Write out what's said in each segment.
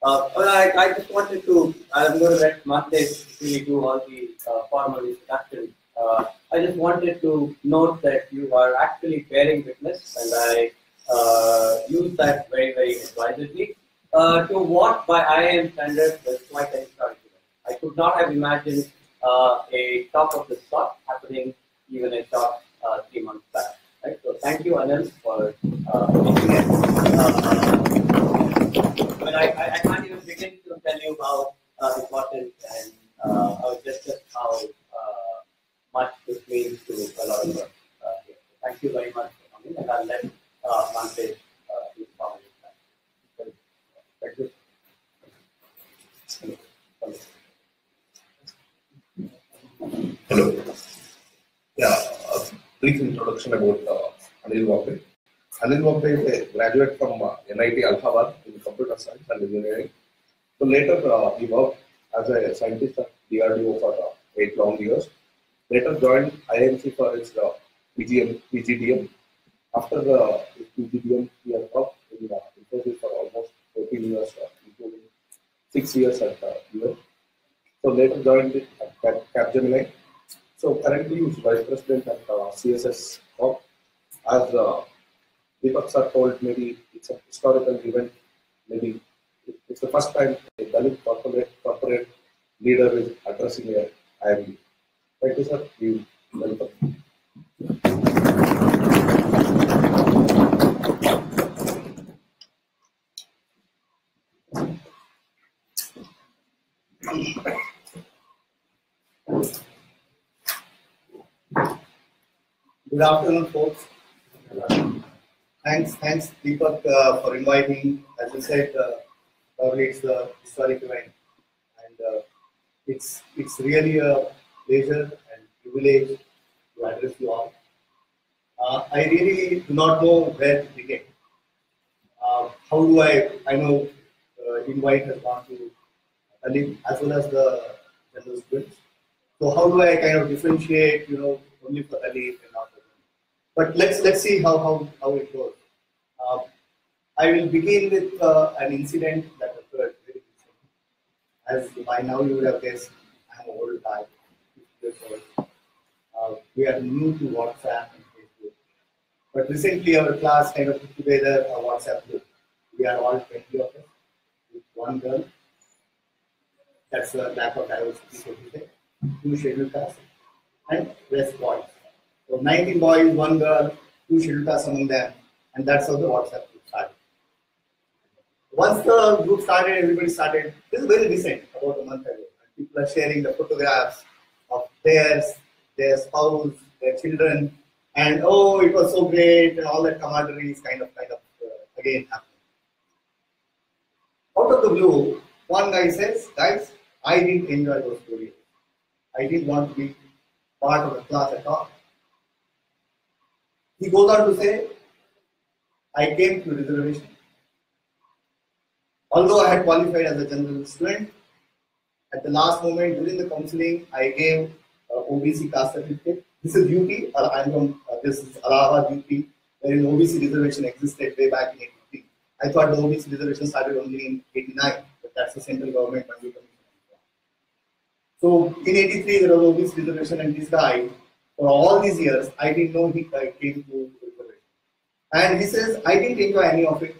I just wanted to, I'm going to let Matesh really do all the formal introduction. I just wanted to note that you are actually bearing witness, and I use that very, very advisedly, to what by IIM standards was quite an historic event. I could not have imagined a top of the sort happening even a short 3 months back. Right? So thank you, Anil, for making it. I can't even begin to tell you how important and just how much this means to a lot of us here. Thank you very much for coming, and I'll let Mantesh do comment. Thank you. Hello. Yeah, a brief introduction about Anil Wagde. Anil Wagde is a graduate from NIT Allahabad in computer science and engineering. So later he worked as a scientist at DRDO for 8 long years. Later joined IMC for his PGDM. After his PGDM, he has worked in Infosys for almost 14 years, including 6 years at US. So later joined at Capgemini. So currently he is Vice President at CSS Corp. As Deepak sir told, maybe it's a historical event. Maybe it's the first time a Dalit corporate leader is addressing a IIM. Thank you, sir. We welcome. Good afternoon, folks. Thanks, Deepak, for inviting. As you said, probably it's a historic event, and it's really a pleasure and privilege to address you all. I really do not know where to begin. How do I know invite has gone to Ali as well as the general students. So how do I kind of differentiate, only for Ali and not for them? But let's see how it goes. I will begin with an incident that occurred very recently. As by now you would have guessed, I'm an old guy, 50 years old. We are new to WhatsApp and Facebook. But recently our class kind of put together a WhatsApp group. We are all 20 of us with one girl. That's the lack of diversity, so to say. 2 scheduled tasks and rest boys. So 19 boys, 1 girl, 2 scheduled tasks among them, and that's how the WhatsApp group started. Once the group started, everybody started. This is very recent, about a month ago. And people are sharing the photographs of their spouse, their children, and oh, it was so great, and all that camaraderie is kind of again happening. Out of the blue, one guy says, guys, I didn't enjoy those stories. I didn't want to be part of the class at all. He goes on to say, I came to reservation. Although I had qualified as a general student, at the last moment during the counseling, I gave OBC caste certificate. This is UP. I'm from this is Allahabad UP, wherein OBC reservation existed way back in 83. I thought the OBC reservation started only in 89, but that's the central government commission. So in 83, there was OBC reservation, and this guy, for all these years, I didn't know he came to reservation. And he says, I didn't enjoy any of it.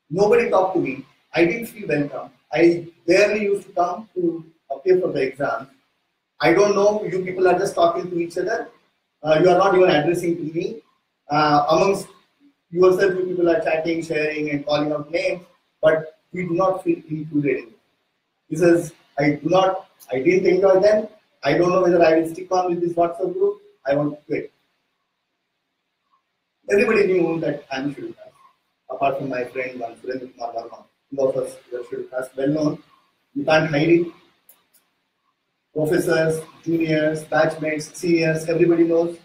Nobody talked to me. I didn't feel welcome. I barely used to come to appear for the exam. I don't know, you people are just talking to each other. You are not even addressing to me. Amongst yourself, you people are chatting, sharing, and calling out names, but we do not feel included. He says, I didn't enjoy them. I don't know whether I will stick on with this WhatsApp group. I want to quit. Everybody knew that I'm a scheduled caste, apart from my friend Surendra Kumar Verma. Both of us were scheduled caste, well known. You can't hide it. Professors, juniors, batchmates, seniors, everybody knows.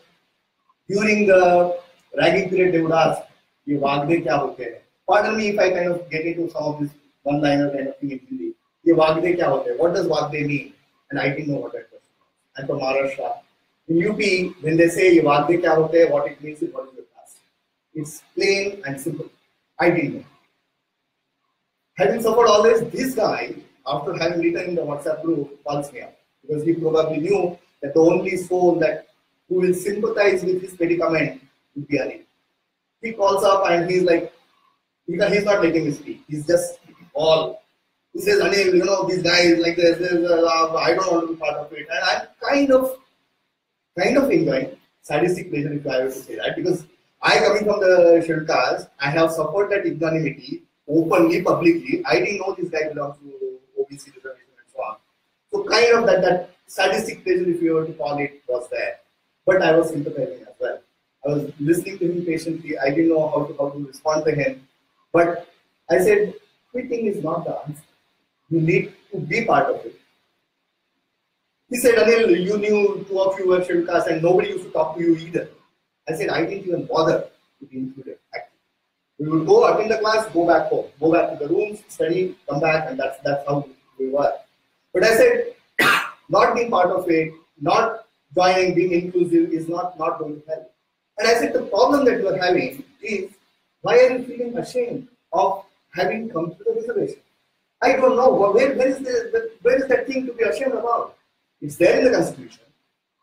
During the ragging period, they would ask, "Ye Wagde kya hote hai?" Pardon me if I kind of get into some of this one-liner kind of thing in Hindi. Ye Wagde kya hote hai? What does Wagde mean? And I didn't know what that was. I'm from Maharashtra. In UP, when they say ye Wagde kya hote hai, what it means is what is your caste. It's plain and simple. I didn't know. Having suffered all this guy, after having written in the WhatsApp group, calls me up because he probably knew that the only soul that who will sympathize with his predicament would be Anil. He calls up and he's like, he's not letting me speak. He's just all. He says, Anil, you know, these guys like this, I don't want to be part of it. And I'm kind of enjoying sadistic pleasure, if I were to say that, because I, coming from the scheduled caste, I have suffered that ignominy openly, publicly. I didn't know this guy belongs to OBC reservation and so on. So kind of that sadistic pleasure, if you were to call it, was there. But I was sympathizing as well. I was listening to him patiently. I didn't know how to respond to him. But I said, quitting is not the answer. You need to be part of it. He said, Anil, you knew two of you were scheduled caste and nobody used to talk to you either. I said, I didn't even bother to be included. Actually. We would go attend the class, go back home, go back to the rooms, study, come back, and that's how we were. But I said, not being part of it, not joining, being inclusive is not going to help. And I said, the problem that you are having is, why are you feeling ashamed of having come to the reservation? I don't know. Where is that thing to be ashamed about? It's there in the Constitution.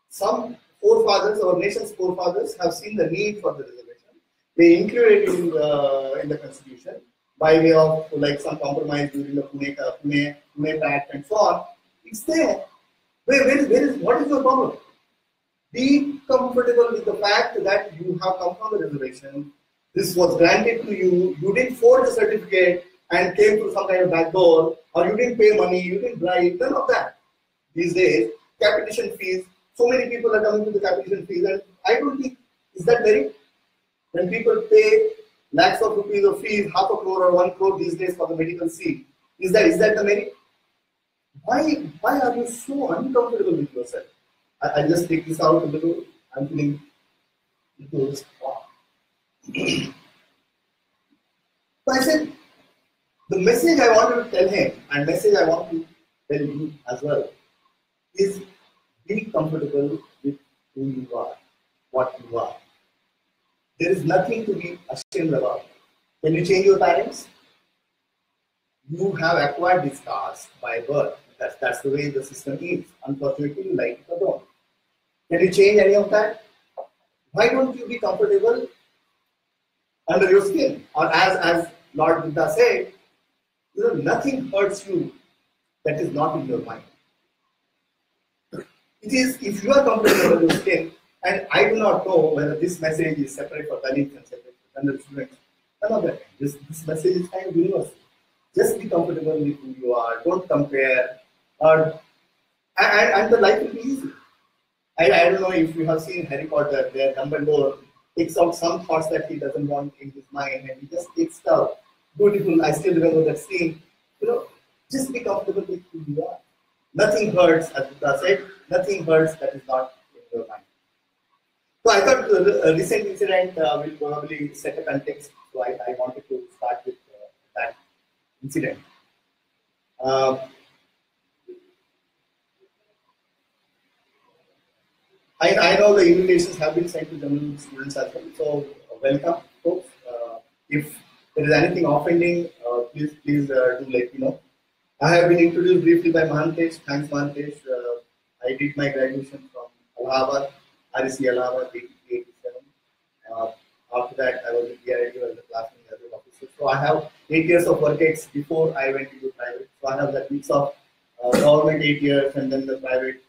Some forefathers, our nation's forefathers, have seen the need for the reservation. They included it in the Constitution by way of like some compromise during the Pune Pact and so on. It's there. What is your problem? Be comfortable with the fact that you have come from the reservation. This was granted to you. You didn't forge a certificate and came through some kind of back door, or you didn't pay money, you didn't bribe, none of that. These days, capitation fees, so many people are coming to the capitation fees, and I don't think, is that merit? When people pay lakhs of rupees of fees, 500 crore or 1 crore these days for the medical seat, is that the merit? Why are you so uncomfortable with yourself? I just take this out of the door. I'm feeling wow. So I said, the message I wanted to tell him, and message I want to tell you as well, is be comfortable with who you are, what you are. There is nothing to be ashamed about. Can you change your parents? You have acquired this caste by birth. That's the way the system is. Unfortunately, you like it or don't. Can you change any of that? Why don't you be comfortable under your skin? Or as Lord Buddha said, nothing hurts you that is not in your mind. It is, if you are comfortable under your skin, and I do not know whether this message is separate for Dalits and separate for Kannada students. None of that. This message is kind of universal. Just be comfortable with who you are. Don't compare. And the life will be easy. I don't know if you have seen Harry Potter, where Dumbledore takes out some thoughts that he doesn't want in his mind, and he just takes out. Beautiful. I still remember that scene. Just be comfortable with who you are. Nothing hurts, as Buddha said. Nothing hurts that is not in your mind. So I thought a recent incident will probably set a context. So I wanted to start with that incident. I know the invitations have been sent to general students as well. So welcome, folks. If there is anything offending, please do let me know. I have been introduced briefly by Mahantesh. Thanks, Mahantesh. I did my graduation from Allahabad, REC Allahabad, 1987. After that, I was in DRDO as a classroom graduate officer. So I have 8 years of work ex before I went into private. So I have that mix of government 8 years and then the private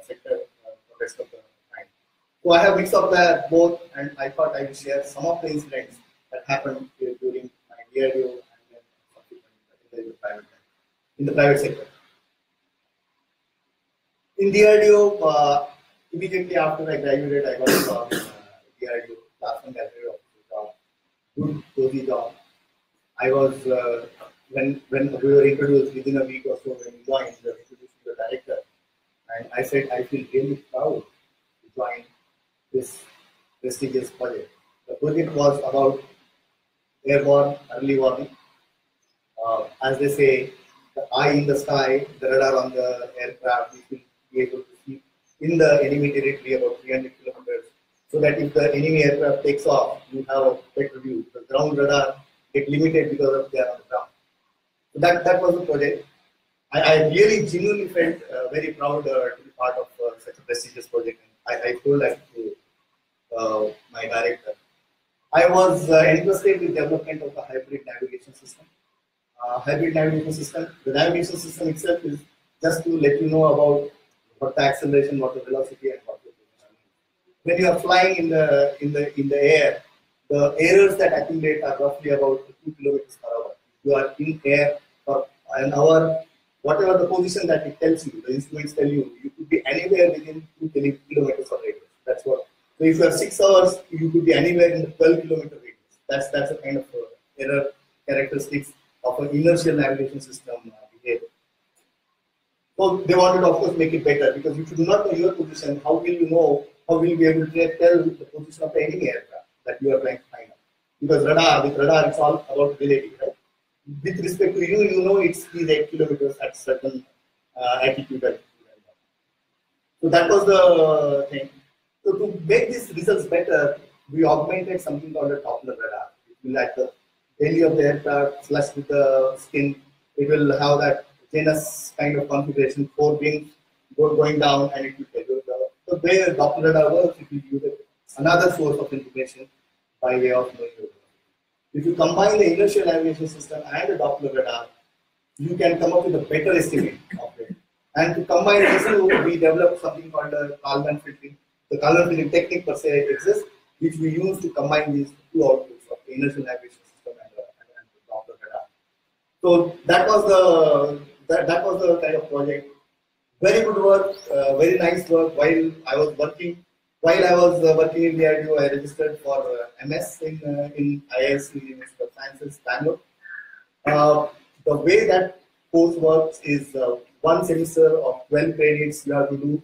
sector for the rest of the time. So I have mixed up both, and I thought I would share some of the incidents that happened during my DRDO and then subsequently in the private sector. In DRDO, immediately after I graduated, I got a job in DRDO, classroom graduate officer job, good cozy job. I was, when we were introduced within a week or so, when we joined, we were introduced to the director, and I said, I feel really proud to join this prestigious project. The project was about airborne early warning. As they say, the eye in the sky, the radar on the aircraft, we will be able to see in the enemy territory about 300 kilometers, so that if the enemy aircraft takes off, you have a better view. The ground radar get limited because of they are on the ground. So that was the project. I really genuinely felt very proud to be part of such a prestigious project. I told that to my director. I was interested with development of a hybrid navigation system. Hybrid navigation system. The navigation system itself is just to let you know about what the acceleration, what the velocity, and what the position. When you are flying in the air, the errors that accumulate are roughly about 2 kilometers per hour. You are in air for an hour, whatever the position that it tells you, the instruments tell you, you could be anywhere within 2 kilometers of radius. That's what. So if you are 6 hours, you could be anywhere in the 12-kilometer radius. That's a kind of error characteristics of an inertial navigation system behavior. So they wanted to, of course, make it better, because if you do not know your position, how will you know, how will you be able to tell the position of the enemy aircraft that you are trying to find out? Because with radar, it's all about relative, right? With respect to you, you know it's 8 kilometers at certain altitude. So that was the thing. So to make these results better, we augmented something called a Doppler radar. It will, at the belly of the aircraft flush with the skin, it will have that genus kind of configuration, 4 wings going down, and it will tell you the way the Doppler radar works. It will use another source of information by way of knowing the. If you combine the inertial navigation system and the Doppler radar, you can come up with a better estimate of it. And to combine these two, we developed something called Kalman filtering. The Kalman filtering technique per se exists, which we use to combine these two outputs of the inertial navigation system and the Doppler radar. So that was the kind of project. Very good work, very nice work. While I was working in DRDO, I registered for MS in IIM University of Sciences, Bangalore. The way that course works is 1 semester of 12 credits you have to do,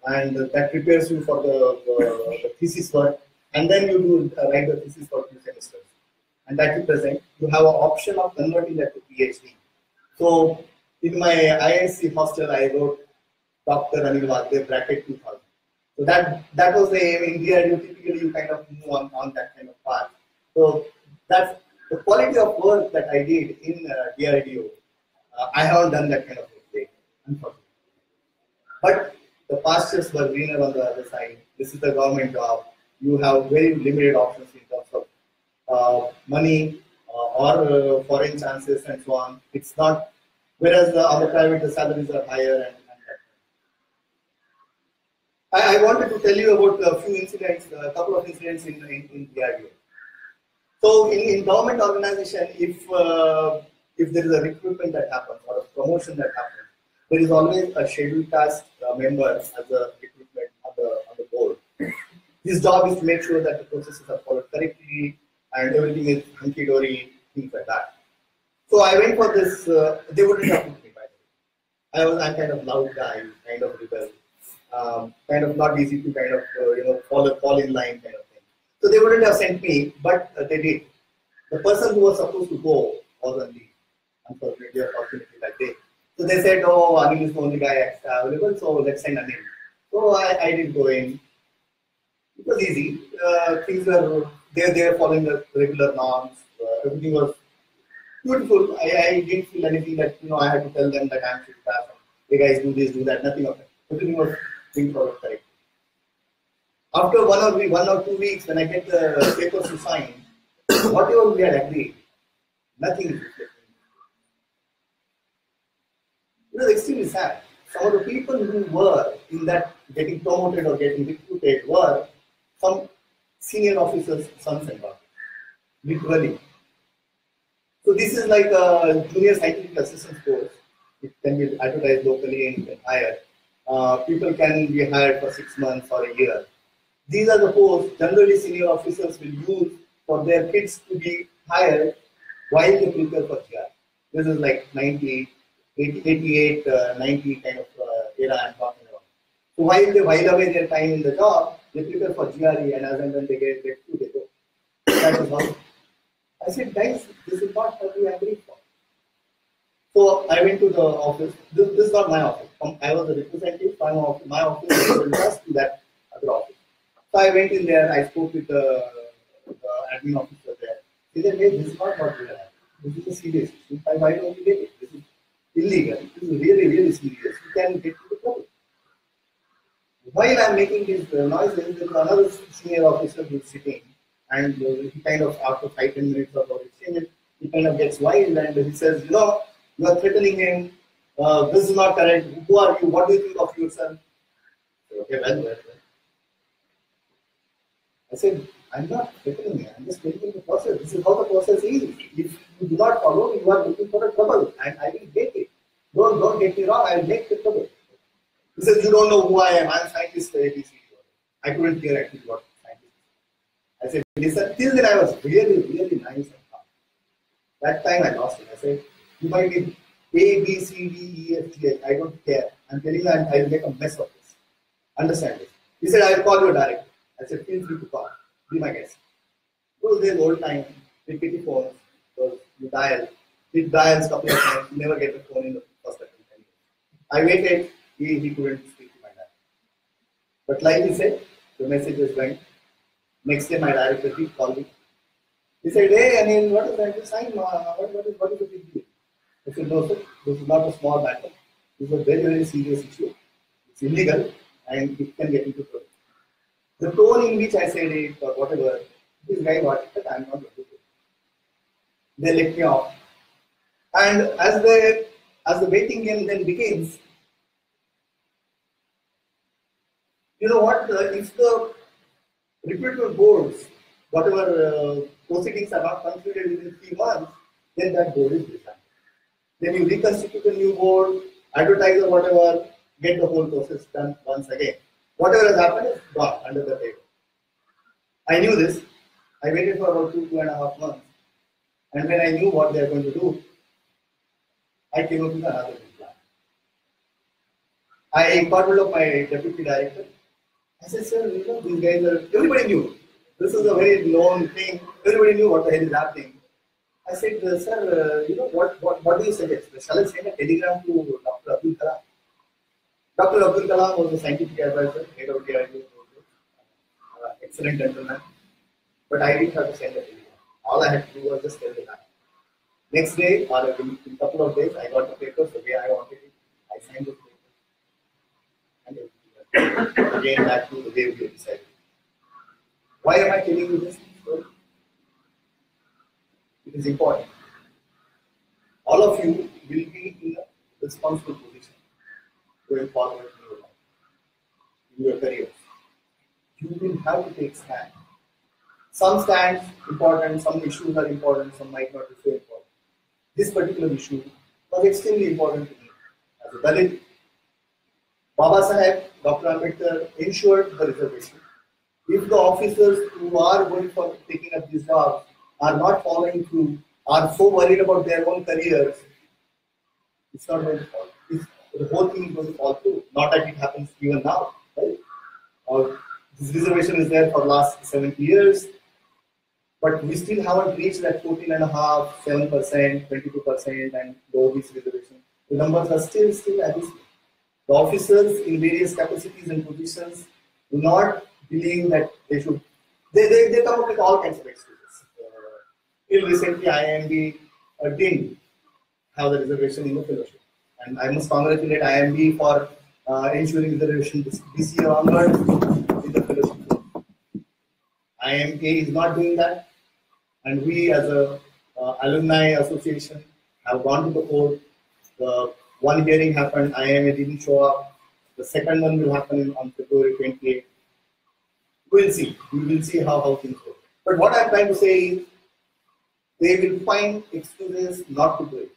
and that prepares you for the thesis work, and then you do write the thesis for 2 semesters, and that you present. You have an option of converting that to PhD. So in my IIC hostel, I wrote Dr. Anil Vadde bracket 2000. So that was the aim. In DRDO, typically you kind of move on that kind of path. So that's the quality of work that I did in DRDO. I haven't done that kind of thing, unfortunately. But the pastures were greener on the other side. This is the government job. You have very limited options in terms of money or foreign chances and so on. It's not, whereas on the private the salaries are higher and I wanted to tell you about a few incidents, a couple of incidents in DRDO. So in government organization, if there is a recruitment that happens or a promotion that happens, there is always a scheduled task member as a recruitment on the board. His job is to make sure that the processes are followed correctly and everything is hunky-dory, things like that. So I went for this. They wouldn't have put me, by the way. I'm kind of loud guy, kind of rebel. Kind of not easy to kind of fall in line kind of thing. So they wouldn't have sent me, but they did. The person who was supposed to go was on leave, unfortunately or fortunately that day. So they said, "Oh, Anil is the only guy available, so let's send Anil." So I did go in. It was easy. Things were they were following the regular norms. Everything was beautiful. I didn't feel anything that I had to tell them that I'm shit fast. Hey guys, do this, do that. Nothing of that. Everything was being followed correctly. After 1 or 2 weeks, when I get the papers to sign, whatever we had agreed, nothing is reflected. It was extremely sad. Some of the people who were in that getting promoted or getting recruited were some senior officers' sons and daughters, literally. So this is like a junior scientific assistant course. It can be advertised locally and you can hire. People can be hired for 6 months or a year. These are the posts generally senior officers will use for their kids to be hired while they prepare for GR. This is like 88, 90 kind of era I'm talking about. So while they while away their time in the job, they prepare for GRE, and as and when they get through, they go. That is how. I said, guys, this is not what we agreed for. So I went to the office. This is not my office. I was a representative from my office was just to that other office. So I went in there. I spoke with the admin officer there. He said, "Hey, this is not what we have." this is a serious issue. Why don't you get it? This is illegal. This is really, really serious. You can get into trouble. While I'm making these noises, there's another senior officer who's sitting, and he kind of, after 5-10 minutes of our exchange, he kind of gets wild and he says, you are threatening him. This is not correct. Who are you? What do you think of yourself? Okay, well. I said, I'm not threatening him. I'm just making the process. This is how the process is. If you do not follow, you are looking for a trouble, and I will make it. Don't get me wrong. I will make the trouble. He says, you don't know who I am. I'm scientist ABC. I couldn't hear actually what scientist. I said, listen, till then I was really, really nice and calm. That time I lost it. I said, you might be A, B, C, D, E, F, G, H. I don't care. I'm telling you, I'll make a mess of this. Understand this? He said, I'll call you directly. I said, feel free to call. Be my guest. Those days, old time, rickety phones, you dial. He dials a couple of times, you never get the phone in the first attempt. I waited, he couldn't speak to my dad. But like he said, the messages went. Next day, my director called me. He said, hey, Anil, what is that? Sign, what is the big deal? I said, no, sir, this is not a small matter. This is a very, very serious issue. It's illegal and it can get into trouble. The tone in which I said it or whatever, this guy got it, I'm not going to do it. They let me off. And as the waiting game then begins, you know what, if the reputable boards, whatever proceedings are not concluded within 3 months, then that board is disbanded. Then you reconstitute a new board, advertise or whatever, get the whole process done once again. Whatever has happened is gone under the table. I knew this. I waited for about 2.5 months. And when I knew what they are going to do, I came up with another plan. I got hold of my deputy director. I said, sir, these guys are, everybody knew. This is a very known thing. Everybody knew what the hell is happening. I said, sir, what do you suggest? Shall I send a telegram to Dr. Abdul Kalam? Dr. Abdul Kalam was a scientific advisor, head of DRDO, excellent gentleman. But I didn't have to send a telegram. All I had to do was just tell the guy. Next day, or in a couple of days, I got the papers the way I wanted it. I signed the papers. And again, back to the way we decided. Why am I telling you this story? It is important. All of you will be in a responsible position going forward in your life, in your careers. You will have to take stand. Some stands important, some issues are important, some might not be so important. This particular issue was extremely important to me. As a Dalit, Baba Saheb, Dr. Ambedkar ensured the reservation. If the officers who are going for taking up these jobs are not following through, are so worried about their own careers, it's not going to fall. The whole thing is going to fall through. Not that it happens even now, right? Or this reservation is there for last 70 years, but we still haven't reached that 14.5%, 7%, 22%, and the OBC reservation. The numbers are still abysmal. The officers in various capacities and positions do not believe that they should. They come up with all kinds of excuses. Till recently, IIM didn't have the reservation in the fellowship, and I must congratulate IIM for ensuring reservation this year onward in the fellowship. IIM is not doing that, and we as a alumni association have gone to the court. The one hearing happened, IIM didn't show up. The second one will happen on February 28th. We will see. We will see how things go. But what I'm trying to say is, they will find excuses not to do it.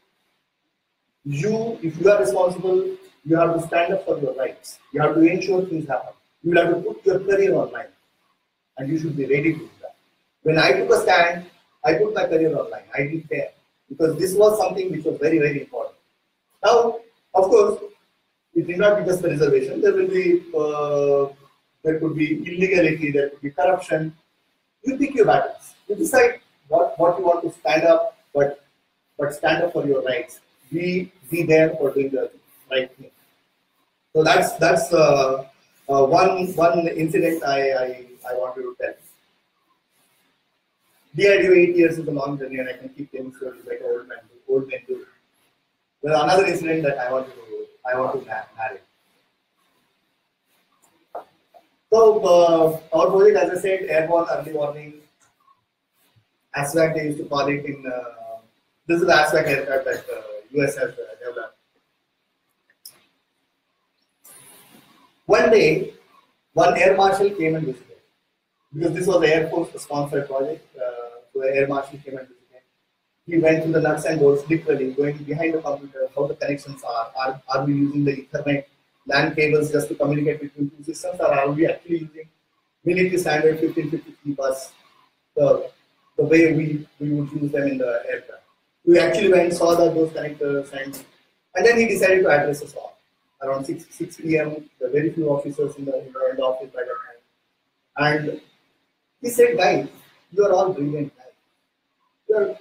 If you are responsible, you have to stand up for your rights. You have to ensure things happen. You will have to put your career online, and you should be ready to do that. When I took a stand, I put my career online. I didn't care because this was something which was very, very important. Now, of course, it need not be just the reservation. There will be, there could be illegality, there could be corruption. You pick your battles. You decide what you want to stand up, but stand up for your rights. Be there for doing the right thing. So that's one incident I wanted to tell. DID 8 years is a long journey, and I can keep telling stories like old men do. There's another incident that I want to narrate. So our project, as I said, airborne early warning. ASVAC, they used to call it in. This is the ASVAC aircraft that US has developed. One day, one air marshal came and visited because this was the Air Force sponsored project. So the air marshal came and visited. He went through the nuts and bolts, literally going behind the computer, how the connections are. Are we using the Ethernet LAN cables just to communicate between two systems, or are we actually using military standard 1553 bus, the way we would use them in the aircraft? We actually went and saw those connectors, and then he decided to address us all. Around 6 p.m., there were very few officers in the office by that time. And he said, guys, you are all brilliant guys.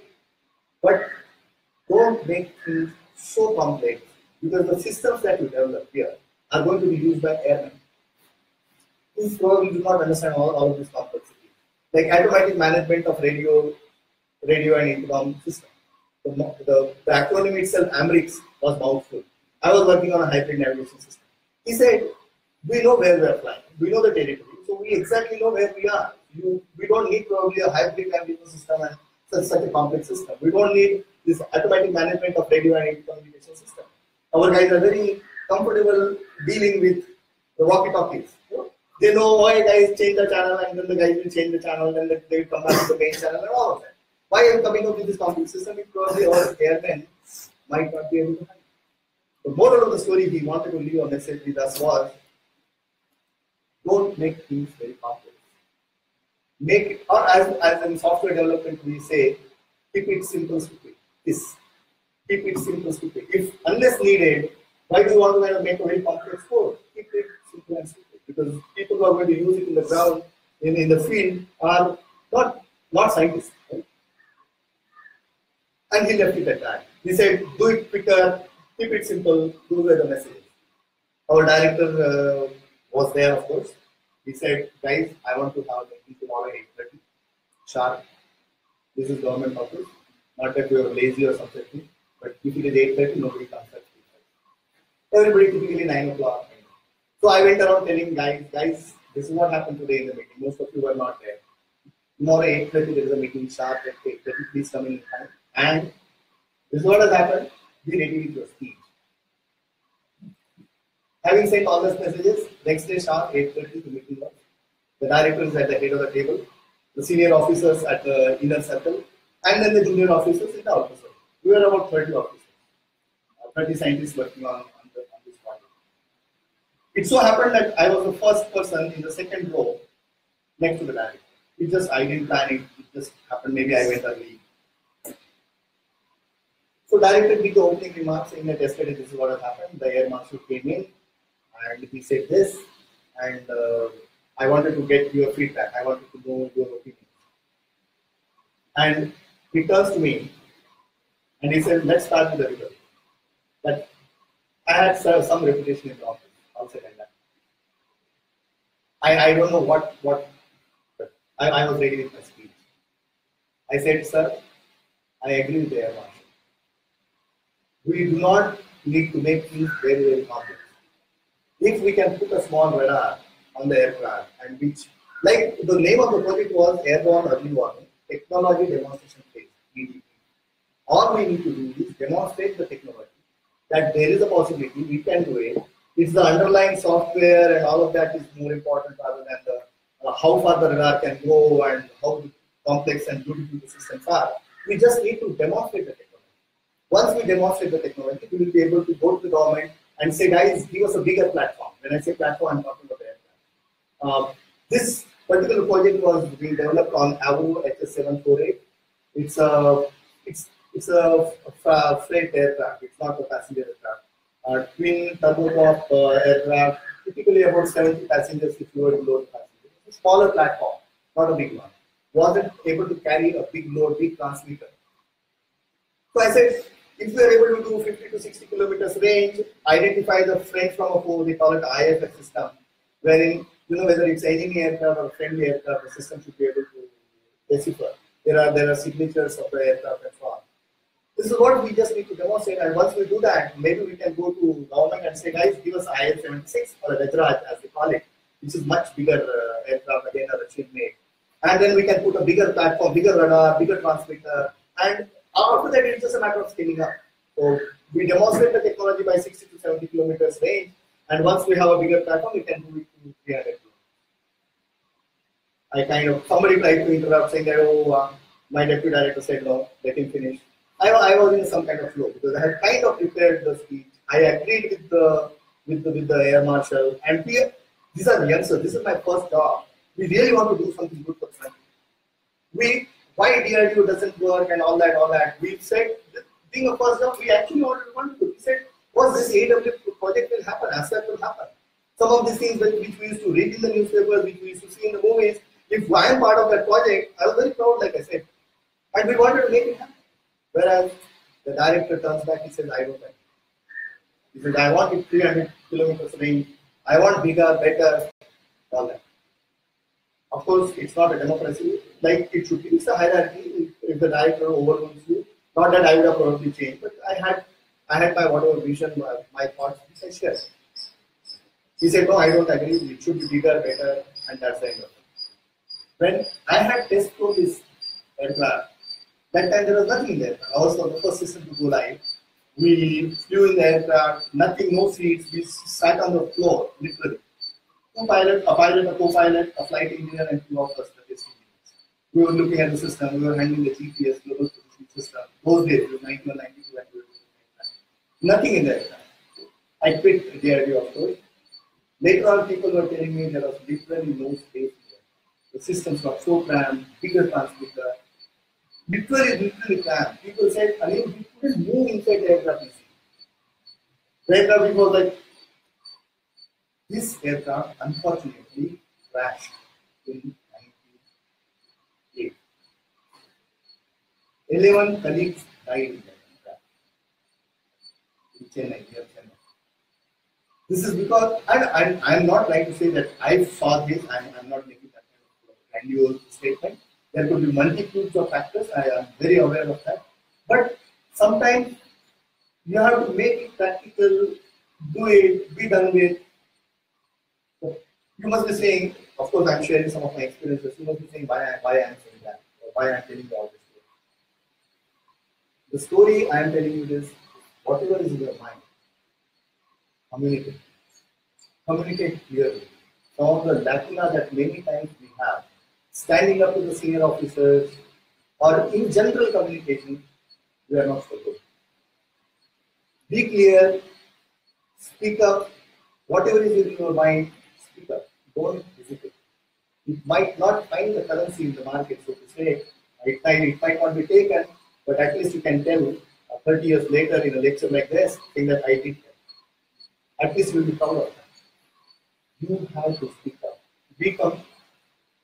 But don't make things so complex, because the systems that you develop here are going to be used by airmen. You probably do not understand all of this complexity. Like automatic management of radio and intercom system. The acronym itself, AMRIX, was mouthful. I was working on a hybrid navigation system. He said, we know where we are flying. We know the territory. So we exactly know where we are. We don't need probably a hybrid navigation system and such a complex system. We don't need this automatic management of radio and communication system. Our guys are very comfortable dealing with the walkie-talkies. They know why guys change the channel, and then the guys will change the channel, and then they will come back to the main channel and all of that. Why are you coming up with this complex system? Because our airmen might not be able to handle. The moral of the story he wanted to leave a message with us was, don't make things very complex. Make it, or as in software development we say, keep it simple, stupid. Keep it simple, stupid. If unless needed, why do you want to make a very complex code? Keep it simple and stupid. Because people who are going to use it in the ground, in the field, are not scientists. Right? And he left it at that. He said, do it quicker, keep it simple, those were the messages. Our director was there, of course. He said, guys, I want to have a meeting tomorrow at 8:30 sharp. This is government office. Not that we are lazy or something, but if it is 8:30, nobody comes at 8:30. Everybody typically 9 o'clock. So I went around telling guys, this is what happened today in the meeting. Most of you were not there. Tomorrow 8:30 there is a meeting sharp at 8:30. Please come in time. And this is what has happened. Be ready with your speech. Having sent all those messages, next day sharp 8:30 the meeting was. The director is at the head of the table, the senior officers at the inner circle, and then the junior officers in the outer circle. We were about 30 officers, 30 scientists working on this project. It so happened that I was the first person in the second row next to the director. I didn't plan it, it just happened, maybe I went early. So director did the opening remarks saying that yesterday this is what has happened. The air marshal came in and he said this, and I wanted to get your feedback. I wanted to know your opinion. And he turns to me and he said, let's start with the result. But I had some reputation in the office, outside and that. I don't know what but I was ready with my speech. I said, sir, I agree with the air marshal. We do not need to make things very, very complex. If we can put a small radar on the aircraft, and which, like the name of the project was Airborne Early Warning Technology Demonstration Phase, EDP. All we need to do is demonstrate the technology, that there is a possibility we can do it. It's the underlying software and all of that is more important rather than the how far the radar can go and how complex and beautiful the systems are. We just need to demonstrate the technology. Once we demonstrate the technology, we will be able to go to the government and say, guys, give us a bigger platform. When I say platform, I'm talking about the aircraft. This particular project was being developed on AVO HS748. It's a freight aircraft. It's not a passenger aircraft. Twin turboprop aircraft, typically about 70 passengers if you were to load the passengers. It's a smaller platform, not a big one. Wasn't able to carry a big load, big transmitter. So I said, if we are able to do 50 to 60 kilometers range, identify the friend from a foe, they call it IFF system, wherein, whether it's enemy aircraft or friendly aircraft, the system should be able to decipher. There are signatures of the aircraft and so on. This is what we just need to demonstrate, and once we do that, maybe we can go to government and say, guys, give us IIM 76 or a Vajraj as they call it, which is much bigger aircraft, again, a Russian made. And then we can put a bigger platform, bigger radar, bigger transmitter, and after that, it's just a matter of scaling up. So we demonstrate the technology by 60 to 70 kilometers range, and once we have a bigger platform, we can do it to 300 kilometers. Somebody tried to interrupt saying that, my deputy director said no, let him finish. I was in some kind of flow because I had kind of prepared the speech. I agreed with the air marshal, and these are the youngsters. This is my first job. We really want to do something good for the country. Why DRDO doesn't work and all that. We said, being a first job, we actually wanted to do. We said, was this AW project will happen, ASAP will happen. Some of these things which we used to read in the newspapers, which we used to see in the movies, if I am part of that project, I was very proud, like I said. And we wanted to make it happen. Whereas the director turns back, he says, I don't like it. He says, I want it 300 kilometers range. I want bigger, better, all that. Of course, it's not a democracy like it should be. It's a hierarchy. If the director overrules you, not that I would have probably changed, but I had my whatever vision, my thoughts. He said, sure. He said, no, I don't agree. It should be bigger, better, and that's the end of it. When I had test for this aircraft, that time there was nothing there. I was the first system to go live. We flew in the aircraft, nothing, no seats. We sat on the floor, literally. Two pilots, a pilot, a co-pilot, a flight engineer, and two of us, the test engineers. We were looking at the system. We were handling the GPS, global position system. Those days, it was 91, 92, and we were doing nothing in the aircraft. I quit DRDO, of course. Later on, people were telling me there was literally no space there. The systems were so cramped, bigger transmitter. Literally cramped. People said, I mean, we couldn't move inside the aircraft. The aircraft was like, this aircraft unfortunately crashed in 1998. 11 colleagues died in that aircraft in Chennai, near Chennai. This is because, and I'm not trying to say that I saw this, I'm not making that kind of grandiose statement. There could be multitudes of factors, I am very aware of that. But sometimes you have to make it practical, do it, be done with. So you must be saying, of course, I'm sharing some of my experiences. You must be saying why I am saying that, or why I'm telling you all this story. The story I am telling you is whatever is in your mind, communicate. Communicate clearly. Some of the lacuna that many times we have, standing up to the senior officers, or in general communication, we are not so good. Be clear, speak up, whatever is in your mind, speak up. Don't hesitate. You might not find the currency in the market, so to say, it might not be taken, but at least you can tell 30 years later in a lecture like this, saying that I did that. At least you will be proud of that. You have to speak up.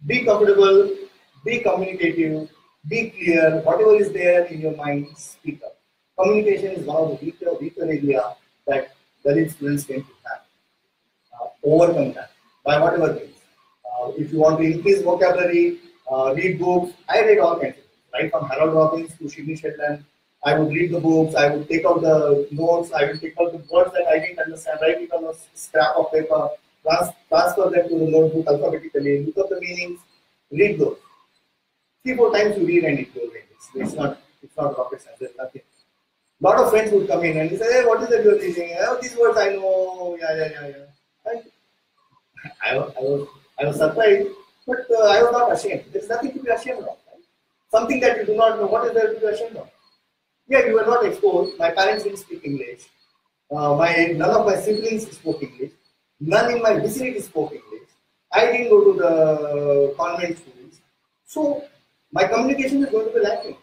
Be comfortable, be communicative, be clear, whatever is there in your mind, speak up. Communication is one of the weaker area that Dalit students tend to have. Overcome that by whatever means. If you want to increase vocabulary, read books. I read all kinds of books, right from Harold Robbins to Sidney Sheldon. I would read the books, I would take out the notes, I would take out the words that I didn't understand, write it on a scrap of paper, transfer them to the notebook alphabetically, look up the meanings, read those. 3-4 times you read and it goes away. It's not rocket science, there's nothing. A lot of friends would come in and say, hey, what is that you're reading? Oh, these words I know, yeah. And I was surprised, but I was not ashamed. There's nothing to be ashamed of. Right? Something that you do not know, what is there to be ashamed of? Yeah, you were not exposed. My parents didn't speak English. None of my siblings spoke English. None in my vicinity spoke English. I didn't go to the convent schools. So, my communication is going to be lacking.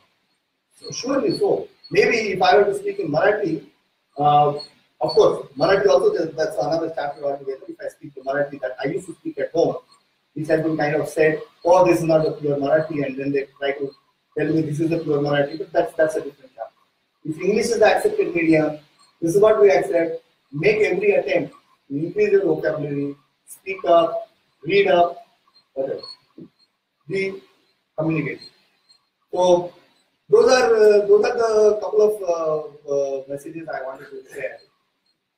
So, surely so. Maybe if I were to speak in Marathi, of course, Marathi also, that's another chapter altogether. If I speak the Marathi that I used to speak at home, which has been kind of said, oh, this is not the pure Marathi, and then they try to tell me this is the pure Marathi, but that's a different chapter. If English is the accepted medium, this is what we accept. Make every attempt to increase your vocabulary, speak up, read up, whatever. Be communicative. So those are the couple of messages I wanted to share.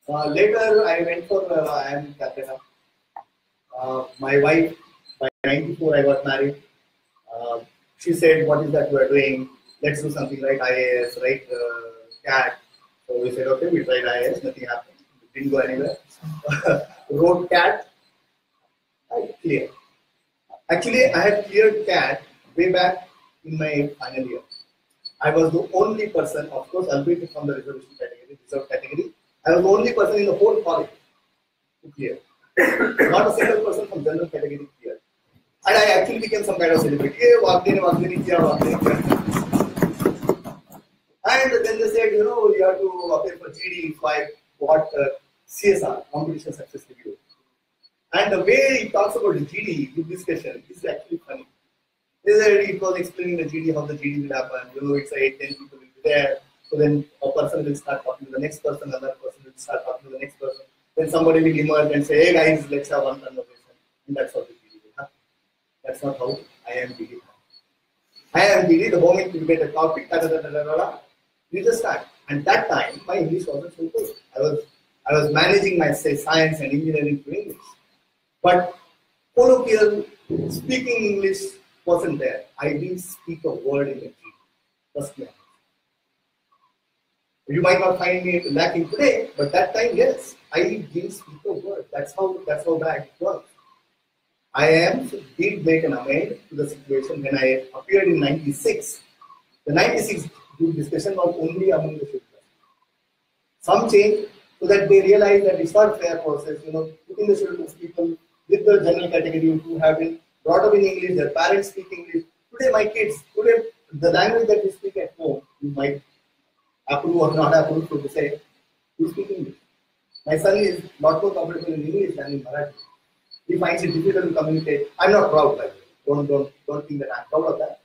Later, I went for IIM Calcutta. My wife, by 94, I got married. She said, "What is that we are doing? Let's do something, right? IAS, right? CAT." So we said, "Okay, we tried IAS. Nothing happened. It didn't go anywhere." Wrote CAT. I cleared. Actually, I had cleared CAT way back in my final year. I was the only person, of course, albeit from the reservation category, reserved category. I was the only person in the whole college to clear. Not a single person from general category cleared. And I actually became some kind of celebrity. Hey, walked in, and then they said, you have to apply for GD. So I got CSR, Competition Success Review. And the way he talks about the GD in discussion is actually funny. It was explaining the GD, how the GD will happen. It's 8, 10 people will be there. So then a person will start talking to the next person, another person will start talking to the next person. Then somebody will emerge and say, "Hey guys, let's have one conversation." And that's how the GD will happen. That's not how IIM BD happens. IIM BD, the moment you get a topic, you just start. And that time, my English wasn't so good. I was managing my science and engineering to English. But colloquial speaking English wasn't there. I didn't speak a word in the GD. Trust me. You might not find me lacking today, but that time, yes, I didn't speak a word. That's how bad it was. IIM did make an amend to the situation when I appeared in '96. The '96 group discussion was only among the scheduled. Some change so that they realize that it's not fair process. Putting the scheduled people with the general category who have been brought up in English, their parents speak English. Today, my kids, the language that we speak at home, you might approve or not approve, so to say, you speak English. My son is not more comfortable in English than in Marathi. He finds it difficult to communicate. I'm not proud, by the way. Don't think that I'm proud of that.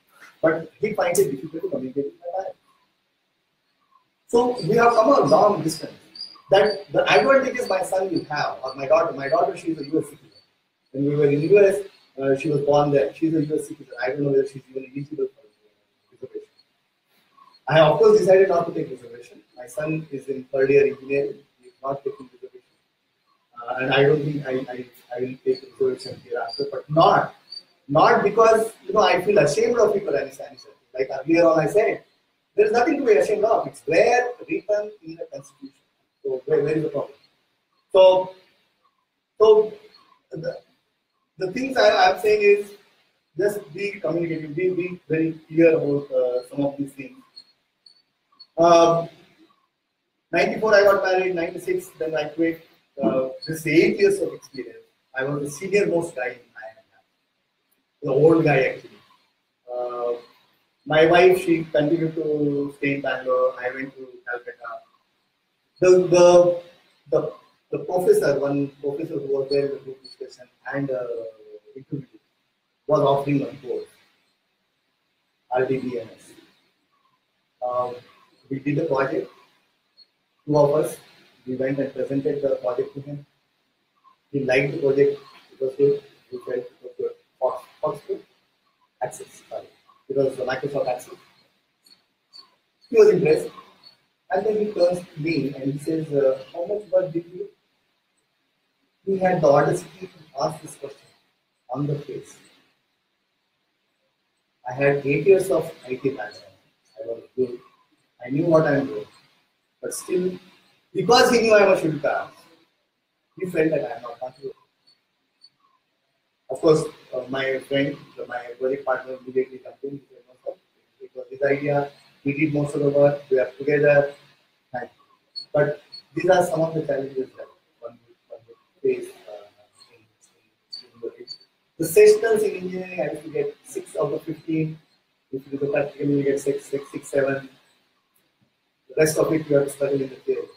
But he finds it difficult to communicate with my wife. So we have come a long distance. That the advantages my son will have, or my daughter, she is a US citizen. When we were in the US, she was born there. She's a US citizen. I don't know whether she's even eligible for reservation. I of course decided not to take reservation. My son is in third year engineering. He is not taking reservation. And I don't think I will take reservation hereafter, but not because I feel ashamed of people understanding something. Like earlier on I said, there is nothing to be ashamed of. It's there written in the constitution. So where is the problem? So the things I am saying is just be communicative, be very clear about some of these things. 94 I got married, 96 then I quit. This 8 years of experience. I was the senior most guy in IIM, the old guy actually. My wife, she continued to stay in Bangalore. I went to Calcutta. The professor, one professor who was there in the group discussion and interview, was offering a course, RDBMS. We did the project. 2 of us, we went and presented the project to him. He liked the project. It was good. He felt it was good. Fox Access. Sorry. It was Microsoft Access. He was impressed. And then he turns to me and he says, "How much work did you do?" He had the audacity to ask this question on the face. I had 8 years of IT background. I was good. I knew what I am doing. But still, because he knew I was scheduled caste, he felt that I am not contributing. Of course, my friend, my project partner immediately jumped in. He said, "No, sir, it was his idea. He did most of the work. We are together." But these are some of the challenges that one would face in the field. The sessionals in engineering, I used to get 6 out of 15. If you do the practical, you get 6, 7. The rest of it, you have to study in the theory.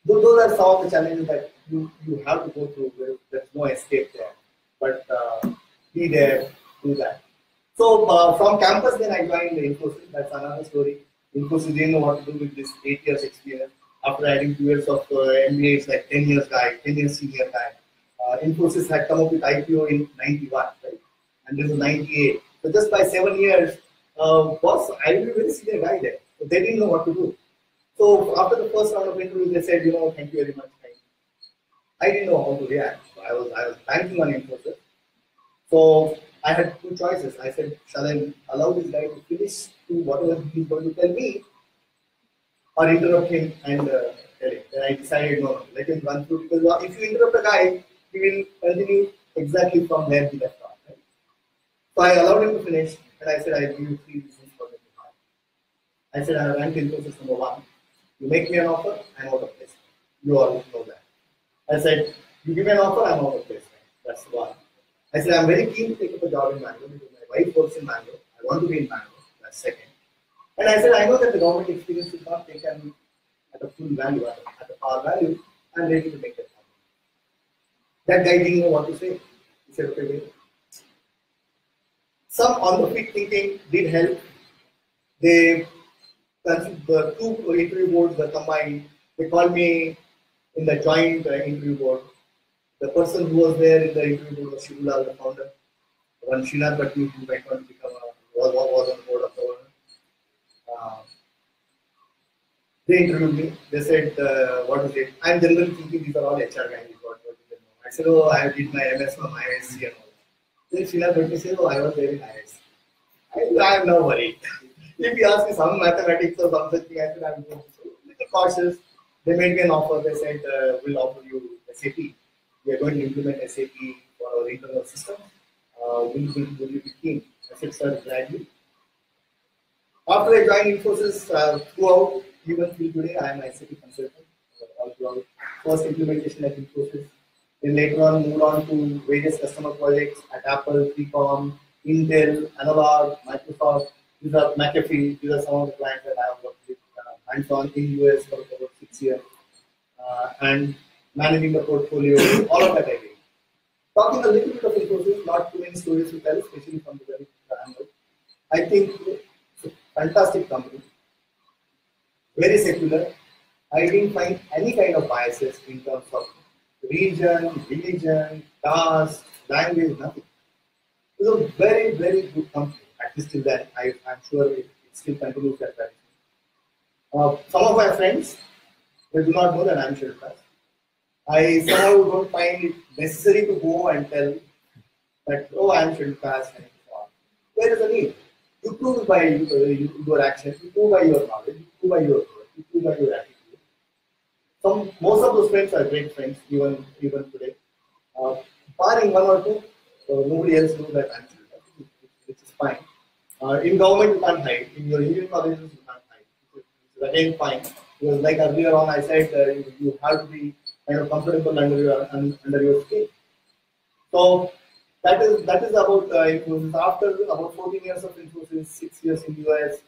Those are some of the challenges that you have to go through. There's no escape there. But be there, do that. So from campus, then I joined the Infosys. That's another story. Infosys didn't know what to do with this 8 years experience. After adding 2 years of MBA, it's like 10 years guy, 10 years senior guy. Infosys had come up with IPO in 91, right? And this is 98. So just by 7 years, boss, I will be very senior guy there. So they didn't know what to do. So after the first round of interview, they said, thank you very much. I didn't know how to react. So I was banking on Infosys. So I had two choices. I said, shall I allow this guy to finish to whatever he's going to tell me, or interrupt him and tell him? Then I decided, no, let him run through, because if you interrupt a guy, he will continue exactly from where he left off. Right? So I allowed him to finish, and I said, I give you 3 reasons for the hire. I said, I ranked Infosys number 1. You make me an offer, I'm out of place. You all know that. I said, you give me an offer, I'm out of place. That's one. I said, I'm very keen to take up a job in Bangalore because my wife works in Bangalore. I want to be in Bangalore. That's second. And I said, I know that the government experience is not taken at a full value, at a par value. I'm ready to make that happen. That guy didn't know what to say. He said, okay, wait. Some on the feet thinking did help. They, the two interview boards were combined. They called me in the joint interview board. The person who was there in the interview board was Shivulal, the founder. One Srinath Bhatti, who went on to become was on the board of governors. They interviewed me. They said, what is it? I'm generally thinking these are all HR guys. What do they know? I said, oh, I did my MS from IISc and all. Then Srinath Bhatti said, oh, I was there in IISc. I am now worried. If you ask me some mathematics or something, I said, I'm a little cautious. They made me an offer. They said, we'll offer you SAP. We are going to implement SAP for our internal system. Will you be keen? I said, sir, gladly. After I joined Infosys, throughout, even till today, I am an SAP consultant. All throughout. First implementation at Infosys. Then later on, moved on to various customer projects at Apple, Precom, Intel, Analog, Microsoft. These are McAfee. These are some of the clients that I have worked with hands-on in US for about 6 years. And managing the portfolio, all of that I did. Talking a little bit of Infosys, not too many stories to tell, especially from the very angle. I think it's a fantastic company, very secular. I didn't find any kind of biases in terms of region, religion, caste, language, nothing. It's a very, very good company. At least till then, I'm sure it still continues that direction. Some of my friends, they do not know that I'm scheduled caste. I somehow don't find it necessary to go and tell that, oh, I'm scheduled caste and so on. There is a need. You prove by your actions, you prove by your knowledge, you prove by your work, you prove by your attitude. Most of those friends are great friends, even today. Barring one or two, nobody else knows that I'm scheduled caste, which is fine. In government, you can't hide. In your Indian colleges, you can't hide. Which is again fine. Because like earlier on, I said you have to be kind of comfortable under your skin. So that is about Infosys. After about 14 years of Infosys, 6 years in US,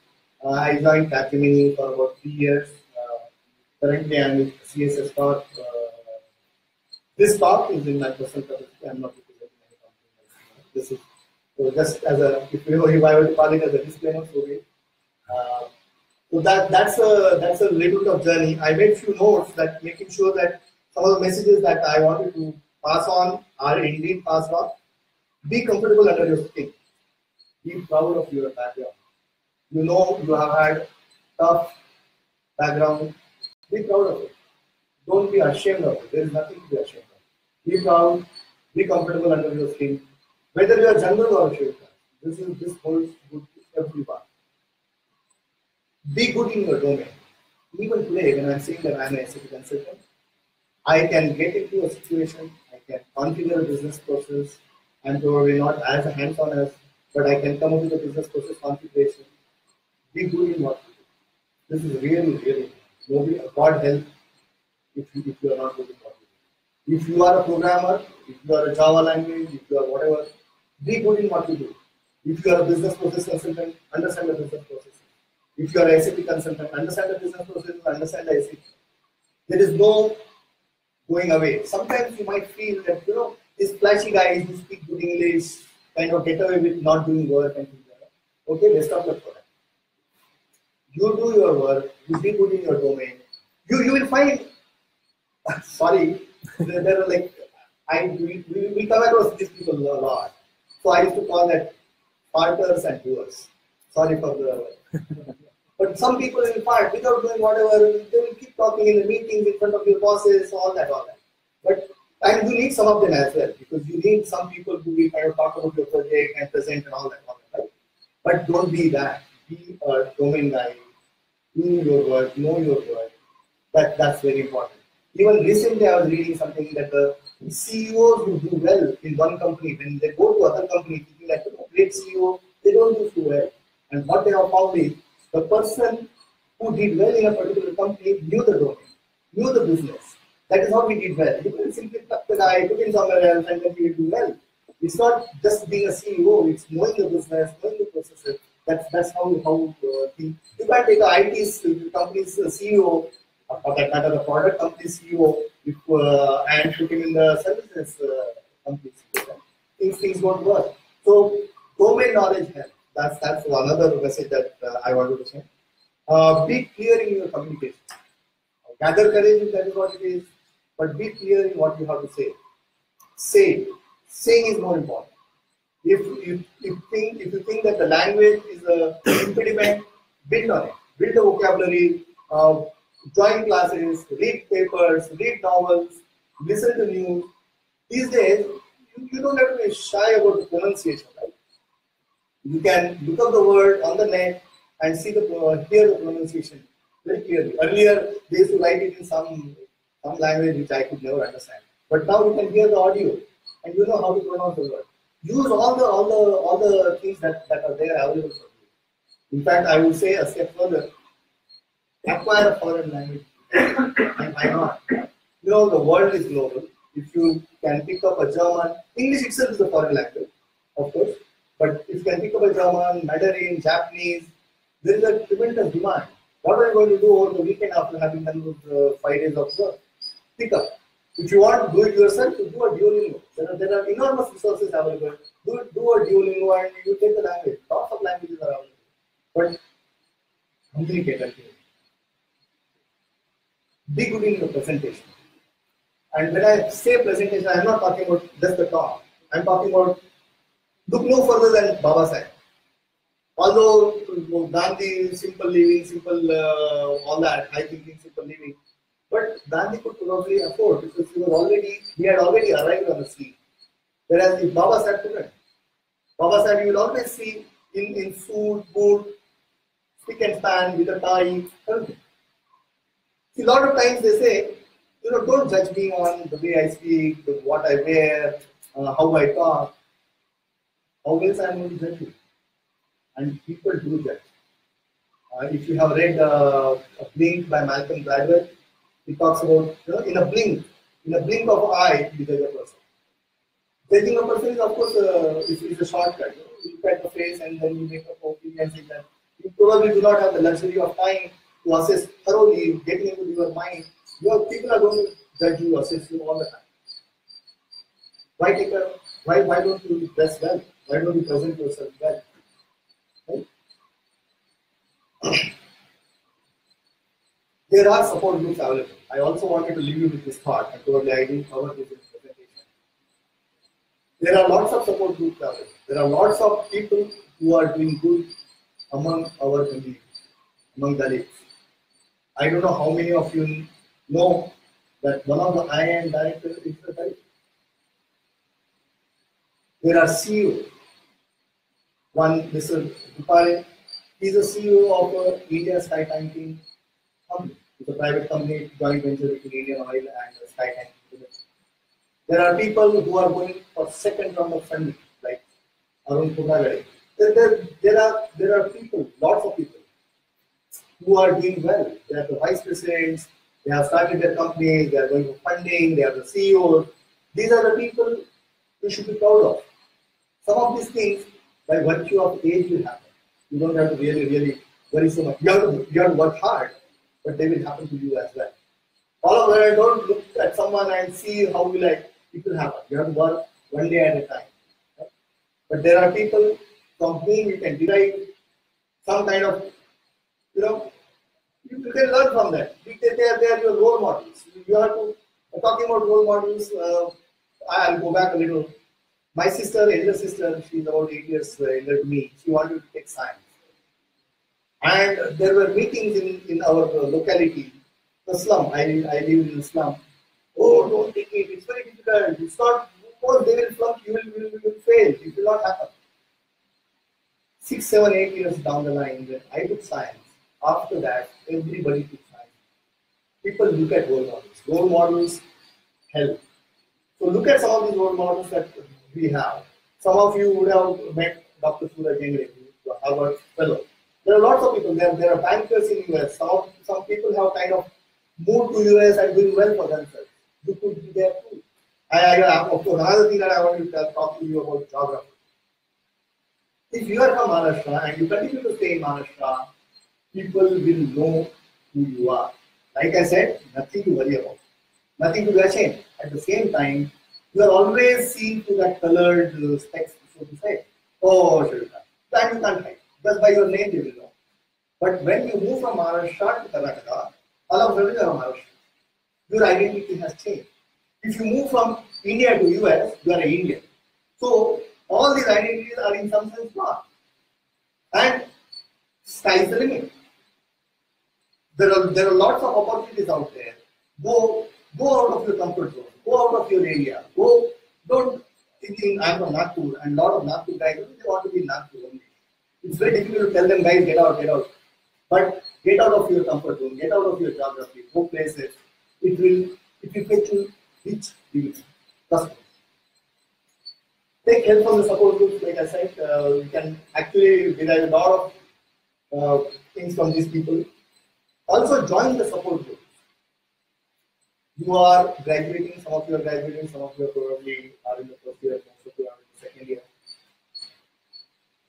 I joined Capgemini for about 3 years. Currently, I'm with CSS Talk. This talk is in my personal capacity. I'm not representing any company. This is just as a, if I were to call it as a disclaimer, so that's a little bit of journey. I made few notes that making sure that some of the messages that I wanted to pass on are indeed passed on. Be comfortable under your skin. Be proud of your background. You know you have had tough background. Be proud of it. Don't be ashamed of it. There is nothing to be ashamed of. Be proud. Be comfortable under your skin. Whether you are general or scheduled caste, this holds good to everyone. Be good in your domain. Even today, when I'm saying that I'm an SAP consultant, I can get into a situation, I can configure a business process. I'm probably not as hands-on as, but I can come up with a business process configuration. Be good in what you do. This is really, really, nobody, God help if you are not good in what you do. If you are a programmer, if you are a Java language, if you are whatever, be good in what you do. If you are a business process consultant, understand the business process. If you are a SAP consultant, understand the business process, understand the SAP. There is no going away. Sometimes you might feel that, this flashy guy who speak good English kind of get away with not doing work and things like that. Okay, best of luck for that. You do your work, you be good in your domain. You will find, sorry, there are like, we come across these people a lot. So I used to call that parters and doers. Sorry for the. But some people, in fact, without doing whatever, they will keep talking in the meetings in front of your bosses, all that. But and you need some of them as well, because you need some people who will kind of talk about your project and present and all that, right? But don't be that. Be a domain guy. Do your work, know your work. That's very important. Even recently, I was reading something that the CEOs who do well in one company, when they go to other company, thinking like, great CEO, they don't do so well. And what they have found is the person who did well in a particular company knew the domain, knew the business. That is how we did well. You can simply pluck the guy, put him somewhere else, and then he will do well. It's not just being a CEO; it's knowing the business, knowing the processes. That's how things. You can't take a IT company's CEO, or for that matter, the product company CEO, and put him in the services company CEO. Things won't work. So domain knowledge helps. That's another message that I wanted to say. Be clear in your communication. Gather courage if that is what it is, but be clear in what you have to say. Say it. Saying is more important. If you think that the language is a impediment, build on it. Build a vocabulary. Join classes. Read papers. Read novels. Listen to news. These days, you don't have to be shy about the pronunciation, right? You can look up the word on the net and see hear the pronunciation very clearly. Earlier, they used to write it in some language which I could never understand. But now you can hear the audio and you know how to pronounce the word. Use all the things that are there available for you. In fact, I would say a step further, acquire a foreign language. And why not? You know, the world is global. If you can pick up a German, English itself is a foreign language, of course. But if you can pick up a German, Mandarin, Japanese, there is a tremendous demand. What are you going to do over the weekend after having done those 5 days of work? Pick up. If you want to do it yourself, do a Duolingo. There are enormous resources available. Do a Duolingo and you take the language. Lots of languages are available. But communicate and be good in your presentation. And when I say presentation, I am not talking about just the talk. I am talking about look no further than Baba Sahib. Although Gandhi, simple living, all that, high thinking, simple living, but Gandhi could probably afford because he had already arrived on the scene. Whereas if Baba Sahib couldn't, Baba Sahib you will always see in suit, boot, spick and span with a tie, everything. See, a lot of times they say, don't judge me on the way I speak, what I wear, how I talk. How else I am going to judge you? And people do that. If you have read a Blink by Malcolm Gladwell, he talks about in a blink of an eye, you judge a person. Judging a person is of course is a shortcut. You look at the face and then you make a opinion saying that you probably do not have the luxury of time to assess thoroughly, getting into your mind. People are going to judge you, assess you all the time. Why don't you dress well? Why don't you present yourself well? Right? There are support groups available. I also wanted to leave you with this thought, and probably I didn't cover this in the presentation. There are lots of support groups available. There are lots of people who are doing good among our community, among Dalits. I don't know how many of you know that one of the IIM directors is a Dalit. There are CEOs. One, Mr. Upare, he is a CEO of India Sky Tanking company. It's a private company, joint venture between Indian Oil and Sky Tanking. There are people who are going for second round of funding, like Arun Kumagade. There are people, lots of people, who are doing well. They are the vice presidents, they have started their companies, they are going for funding, they are the CEOs. These are the people you should be proud of. Some of these things, by virtue of age, will happen. You don't have to really worry so much. You have to work hard, but they will happen to you as well. All of that, don't look at someone and see how it will happen. You have to work one day at a time. Right? But there are people from whom you can derive some kind of, you can learn from that. They are your role models. You have to, talking about role models, I'll go back a little. My sister, elder sister, she's about 8 years elder to me. She wanted to take science. And there were meetings in our locality, the slum. I live in the slum. Oh, don't take it. It's very difficult. It's not. Oh, they will flunk. You will fail. It will not happen. 6, 7, 8 years down the line, when I took science, after that, everybody took science. People look at role models. Role models help. So look at some of these role models that we have. Some of you would have met Dr. Suraj Engre, the Harvard fellow. There are lots of people. There are bankers in US. Some people have kind of moved to US and doing well for themselves. You could be there too. Of course, another thing that I want to talk to you about geography. If you are from Maharashtra and you continue to stay in Maharashtra, people will know who you are. Like I said, nothing to worry about, nothing to be ashamed. At the same time, you are always seen through that colored specs, so to say. Oh, Shrika. That you can't hide. Just by your name, they will know. But when you move from Maharashtra to Karnataka, all of a sudden you are Maharashtra. Your identity has changed. If you move from India to US, you are an Indian. So all these identities are in some sense lost. And sky is the limit. There are lots of opportunities out there. Go out of your comfort zone. Go out of your area. Don't thinking I'm from Nagpur, and a lot of Nagpur guys they want to be in Nagpur only. It's very difficult to tell them guys get out, get out. But get out of your comfort zone, get out of your geography, go places. It will get you rich deals. Trust me. Take help from the support groups, like I said. You can actually derive a lot of things from these people. Also join the support group. You are graduating, some of you are graduating, some of you are probably are in the first year, most of you are in the second year.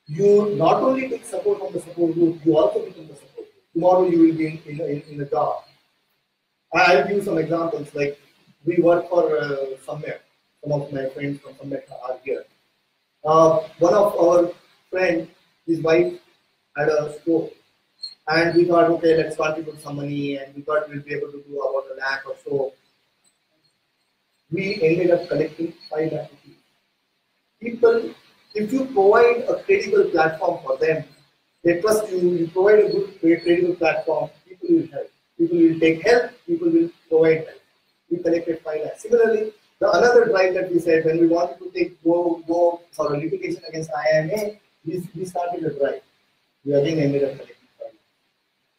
You not only take support from the support group, you also become the support group. Tomorrow you will be in a job. I'll give you some examples, like we work for somewhere. Some of my friends from somewhere are here. One of our friends, his wife had a stroke. And we thought, okay, let's contribute some money, and we thought we'll be able to do about a lakh or so. We ended up collecting 5 lakh rupees. People, if you provide a credible platform for them, they trust you, you provide a good, credible platform, people will help. People will take help, people will provide help. We collected 5 lakh. Similarly, the another drive that we said, when we wanted to go for a litigation against IIM, we started a drive. We again ended up collecting 5 lakh.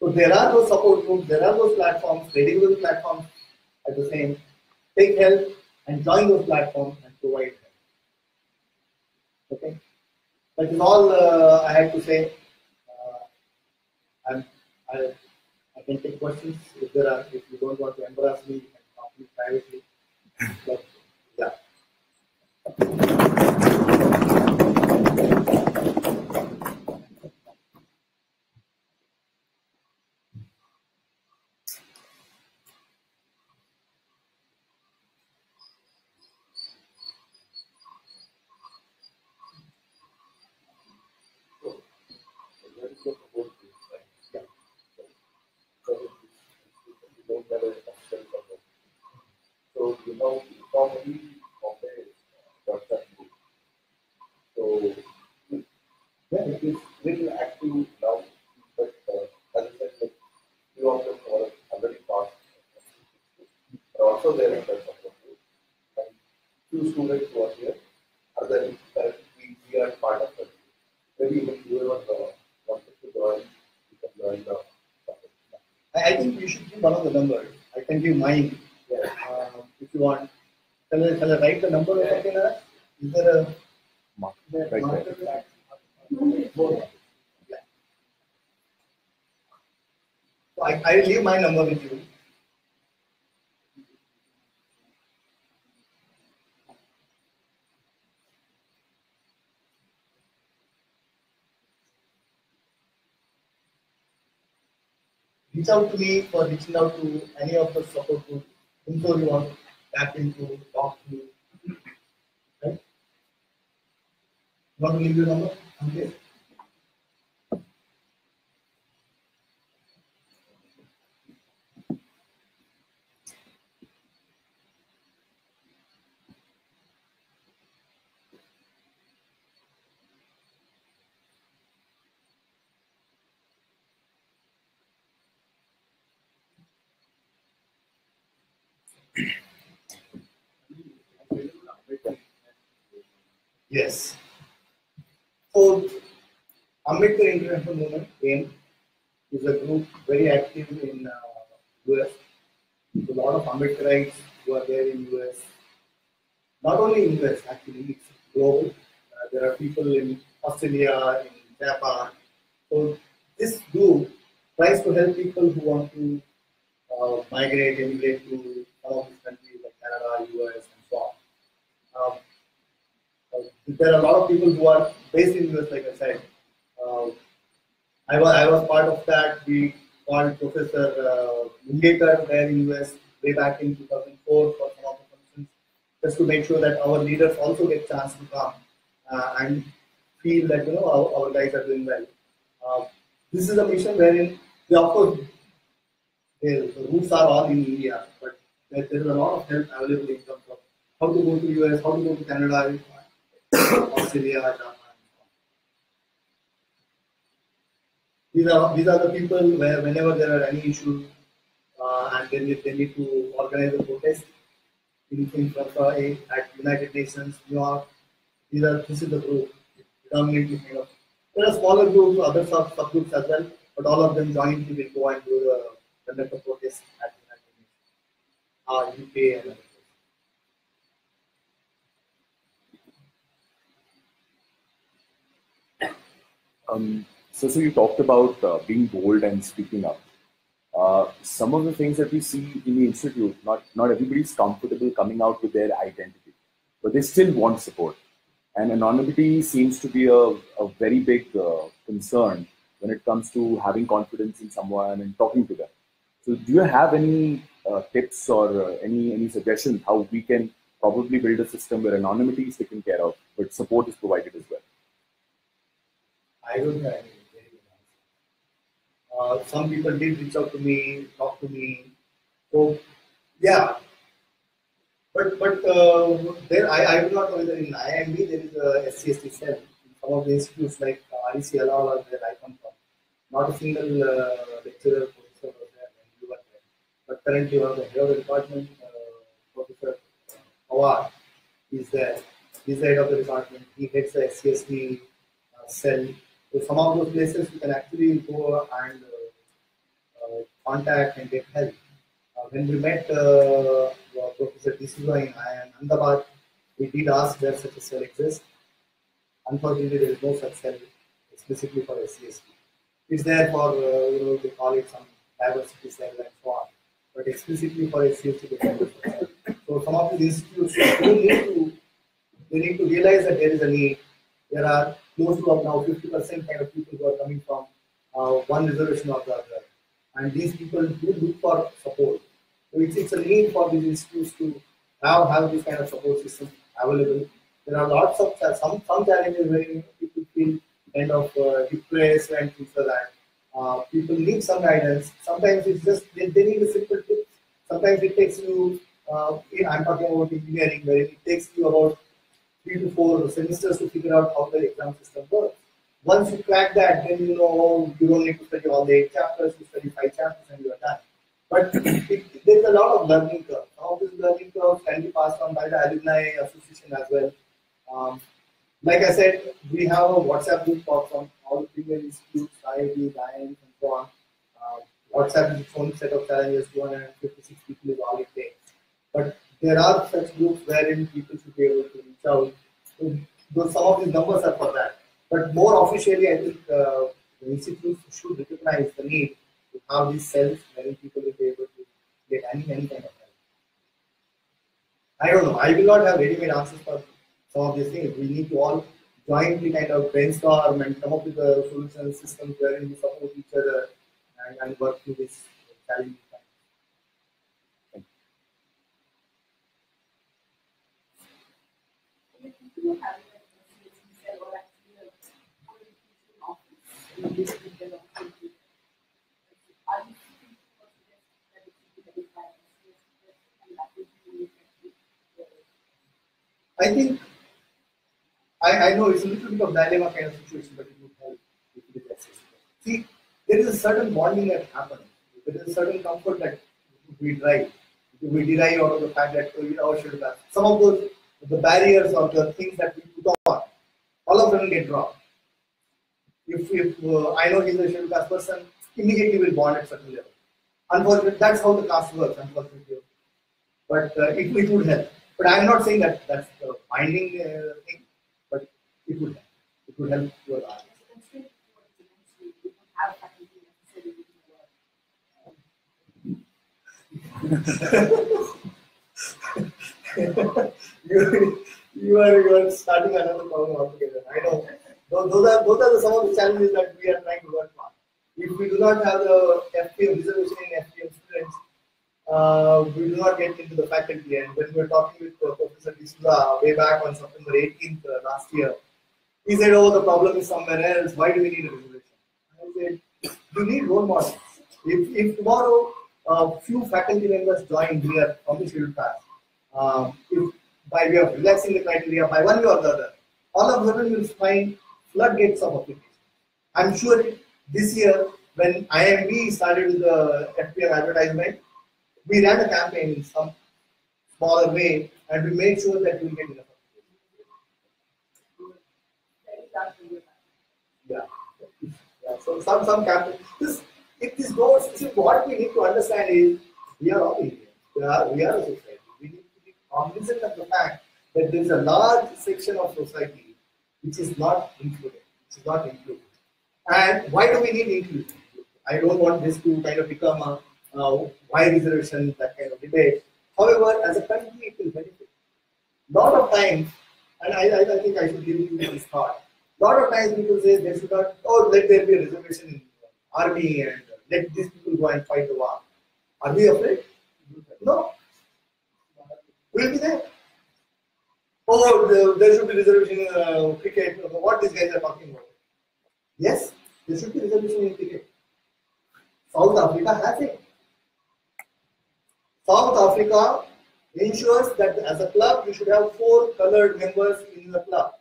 So there are those support groups, there are those platforms, credible platforms at the same. Take help and join those platforms and provide help. Okay, that is all I had to say. And I can take questions if there are. If you don't want to embarrass me, you can talk to me privately. But yeah. So you know, formally compare that book. So yeah, it is little active now, but as I said, like few of them are already passed. Are also there in terms of the book. And few students who are here are then we are part of it. Maybe even whoever wanted to join, you can join the. I think you should give one of the numbers. I can give mine if you want. Shall I write the number or something like that? Is there a marker? Yeah. So I will leave my number with you. Reach out to me for reaching out to any of the support groups, whomsoever you want to tap into, talk to. Right? You want to leave your number? Okay. Yes. So, Ambedkar International Movement (AIM) is a group very active in US. A lot of Ambedkarites who are there in US. Not only in US, actually, it's global. There are people in Australia, in Japan. So this group tries to help people who want to migrate, immigrate to some of these countries like Canada, US, and so on. There are a lot of people who are based in US, like I said. Uh, I was part of that. We called Professor Mungekar there in US way back in 2004 for some of the functions, just to make sure that our leaders also get chance to come and feel that our guys are doing well. Uh, this is a mission wherein, of course, the roots are all in India, but there is a lot of help available in terms of how to go to US, how to go to Canada, Australia, Japan. These are the people where whenever there are any issues and they need to organize a protest in front of at United Nations, New York. This is the group. Predominantly, there are smaller groups, other subgroups as well, but all of them jointly will go and do the conduct a protest at United Nations, UK and other places. So you talked about being bold and speaking up. Some of the things that we see in the institute, not everybody's comfortable coming out with their identity, but they still want support. And anonymity seems to be a very big concern when it comes to having confidence in someone and talking to them. So do you have any tips or any suggestions how we can probably build a system where anonymity is taken care of, but support is provided as well? I don't have any very good answer. Some people did reach out to me, talk to me. So yeah, but there I do not know whether in IIM there is a SCST cell. In some of the institutes like REC Alal or where I come from, not a single lecturer, professor was there when we were there. But currently one of the head of the department, Professor Pawar, is there. He's the head of the department. He heads the SCST cell. So some of those places you can actually go and contact and get help. When we met Professor D'Souza in IIM Ahmedabad, we did ask where such a cell exists. Unfortunately, there is no such cell explicitly for SCST. It's there for, they call it some diversity cell and so on. But explicitly for SCST, they don't have such cell. So some of these institutes they need to realize that there is a need. There are close to now 50% kind of people who are coming from one reservation or the other. And these people do look for support. So it's a need for these institutes to have this kind of support system available. There are lots of some challenges where people feel kind of depressed and things like that. People need some guidance. Sometimes it's just they need a simple tip. Sometimes it takes you. I'm talking about engineering, where it takes you about 3 to 4 semesters to figure out how the exam system works. Once you crack that, then you don't need to study all the 8 chapters. You study 5 chapters and you are done. But there's a lot of learning curve. Some of this learning curve can be passed on by the alumni association as well. Like I said, we have a WhatsApp group from all the premier institutes, IITs, IIMs, and so on. WhatsApp is its own set of challenges. 256 people is all it takes. But there are such groups wherein people should be able to reach out. So some of these numbers are for that. But more officially, I think the institutes should recognize the need to have these cells wherein people will be able to get any kind of help. I don't know. I will not have ready-made answers for some of these things. We need to all jointly kind of brainstorm and come up with a solution system wherein we support each other and work through this challenging time. I think I know it's a little bit of dilemma kind of situation, but it would help if it is accessible. See, there is a certain bonding that happens. There is a certain comfort that we drive. We derive out of the fact that our schedule caste. Some of those the barriers or the things that we put on, all of them will get dropped. If I know he's a schedule caste person, immediately will bond at certain level. Unfortunately, that's how the caste works. Unfortunately, but it would help. But I'm not saying that that's the binding thing, but it would help. It would help your art. You are starting another problem altogether. I know. Those are some of the challenges that we are trying to work on. If we do not have the FPM reservation in FPM students, we do not get into the faculty. And when we were talking with Professor D'Souza way back on September 18th last year, he said, "Oh, the problem is somewhere else. Why do we need a reservation?" I said, "You need role models. If tomorrow few faculty members join here from the scheduled class, if by way of relaxing the criteria by one way or the other, all of a sudden you will find floodgates of application. I'm sure this year when IIM started with the FPM advertisement, we ran a campaign in some smaller way and we made sure that we will get enough applications. Yeah. So some campaigns. If this goes, what we need to understand is we are all Indians. We are a society. We need to be cognizant of the fact that there is a large section of society which is not included. And why do we need inclusion? I don't want this to kind of become a why reservation, that kind of debate. However, as a country, it will benefit. Lot of times, and I think I should give you this thought. Lot of times people say they should not. Oh, let there be a reservation in army and let these people go and fight the war. Are we afraid? No. We'll be there. Oh, there should be reservation in cricket. What these guys are talking about? Yes, there should be reservation in cricket. South Africa has it. South Africa ensures that as a club you should have 4 colored members in the club.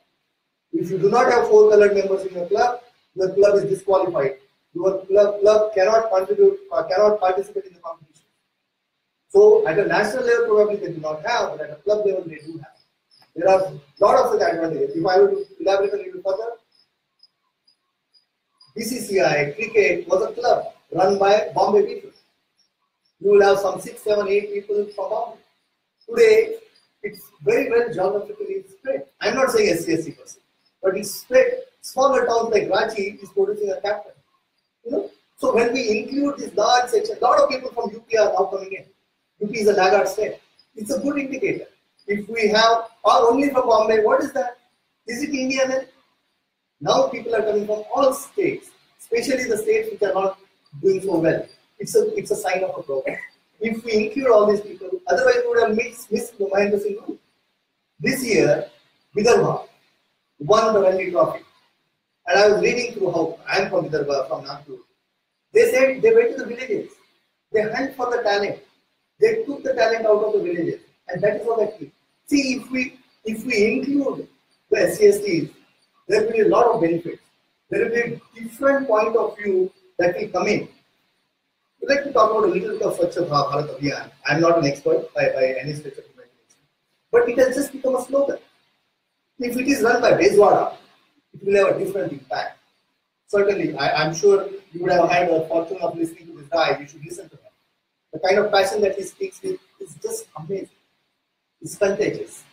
If you do not have 4 colored members in your club is disqualified. Your club cannot contribute or cannot participate in the competition. So at a national level probably they do not have, but at a club level they do have. There are a lot of such advantages. If I were to elaborate a little further, BCCI cricket was a club run by Bombay people. You will have some 6, 7, 8 people from Bombay. Today, it's very well geographically spread. I'm not saying SC person, but it's spread. Smaller towns like Ranchi is producing a captain. So when we include this large section, a lot of people from UP are now coming in. UP is a laggard state. It's a good indicator. If we have, or only from Bombay, what is that? Is it India then? Now people are coming from all states, especially the states which are not doing so well. It's a sign of a progress. If we include all these people, otherwise we would have missed the Mahendra Singh Dhoni. This year, Vidarbha won the Ranji Trophy. And I was reading through how I am from Vidarbha, from Nagpur. They said they went to the villages. They hunt for the talent. They took the talent out of the villages. And that is what I feel. See, if we include the SCSTs, there will be a lot of benefits. There will be a different point of view that will come in. We'd like to talk about a little bit of Swachh Bharat Abhiyan. I'm not an expert by any stretch of imagination. But it has just become a slogan. If it is run by Bezwada, it will have a different impact. Certainly, I'm sure you would have had the fortune of listening to this guy. You should listen to him. The kind of passion that he speaks with is just amazing. It's contagious.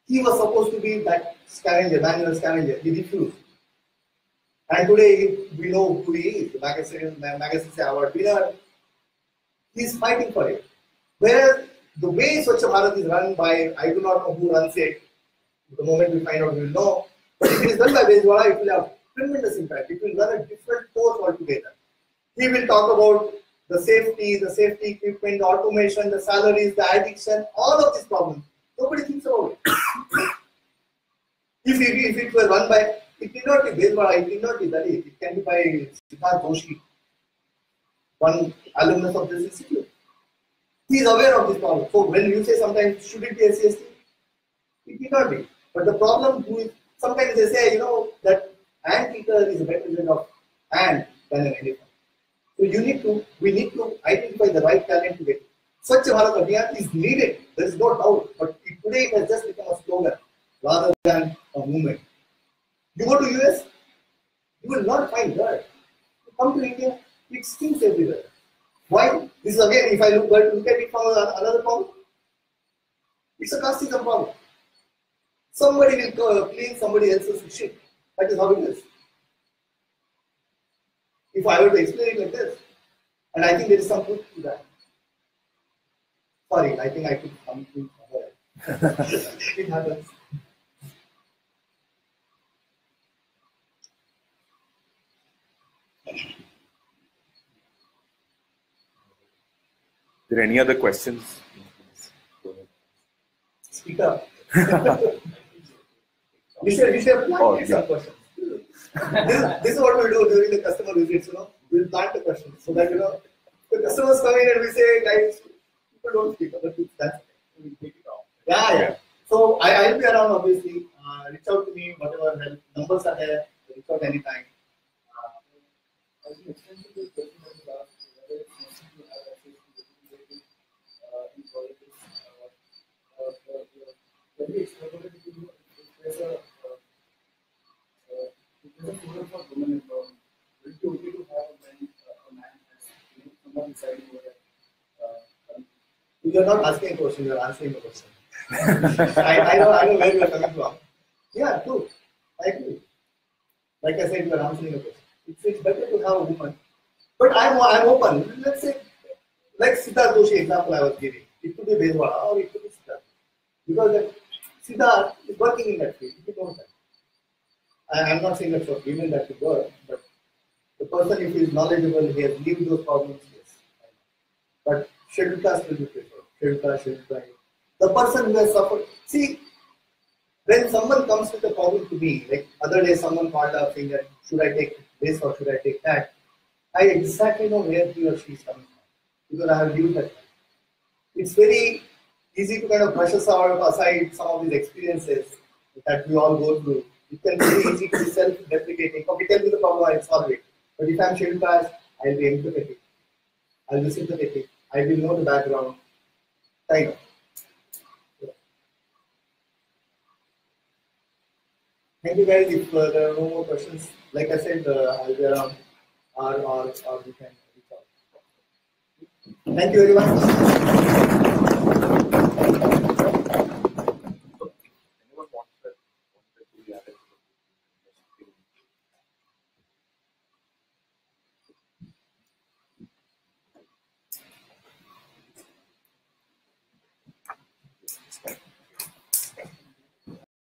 He was supposed to be that scavenger, manual scavenger. He refused. And today we know who he is, the magazine award winner. He is fighting for it. Whereas the way Swachh Bharat is run by, I do not know who runs it. The moment we find out, we will know. But if it is done by Bezwada, it will have tremendous impact. It will run a different course altogether. He will talk about the safety equipment, the automation, the salaries, the addiction, all of these problems. Nobody thinks about it. If it were run by, it need not be Bezwada, it need not be Dalit, it can be by Siddharth Joshi, one alumnus of this institute. He is aware of this problem. So when you say sometimes, should it be SCST? It need not be. But the problem is, sometimes they say, that ant eater is a better result of ant than an elephant. So we need to identify the right talent to get. Swachh Bharat Abhiyan is needed. There is no doubt. But today it has just become a slogan rather than a movement. You go to US, you will not find that. You come to India, it stinks everywhere. Why? This is again, if I look at it from another problem, it's a casteism problem. Somebody will clean somebody else's shit. That is how it is. If I were to explain it like this, and I think there is some truth to that. Sorry, I think I could come to it happens. Are there any other questions? Speak up. we should plant some questions. This is what we do during the customer visits, We'll plant the questions so that, the customers come in and we say, guys, people don't speak up, but that's we take it off. Yeah. So I'll be around, obviously. Reach out to me, whatever help. Numbers are there. Reach out anytime. As an extension to the question that you asked, whether it's necessary to have access to in politics, very extraordinary to do if there's a forum for women empowerment. Will it be okay to have a man as someone deciding over that? You're not asking a question, you're answering a question. I know where you're coming from. Yeah, true. I agree. Like I said, you're answering a question. It's better to have a woman. But I'm open. Let's say, like Siddharth Doshi example I was giving. It could be Bezwala or it could be Siddharth. Because Siddharth is working in that field. He knows that. I'm not saying that for women that should work, but the person, if he is knowledgeable, he has lived those problems, yes. But scheduled caste will be preferred. Scheduled caste. The person who has suffered. See, when someone comes with a problem to me, like other day someone called up saying that should I take this or should I take that, I exactly know where he or she is coming from because I have lived that. It's very easy to kind of brush aside some of these experiences that we all go through. It can be very easy to be self-deprecating. Okay, tell me the problem, I'll solve it. But if I'm scheduled caste, I'll be empathetic. I'll be sympathetic. I will know the background. Kind of. Thank you guys. If there are no more questions, like I said, I'll be around or we can reach out. Thank you very much.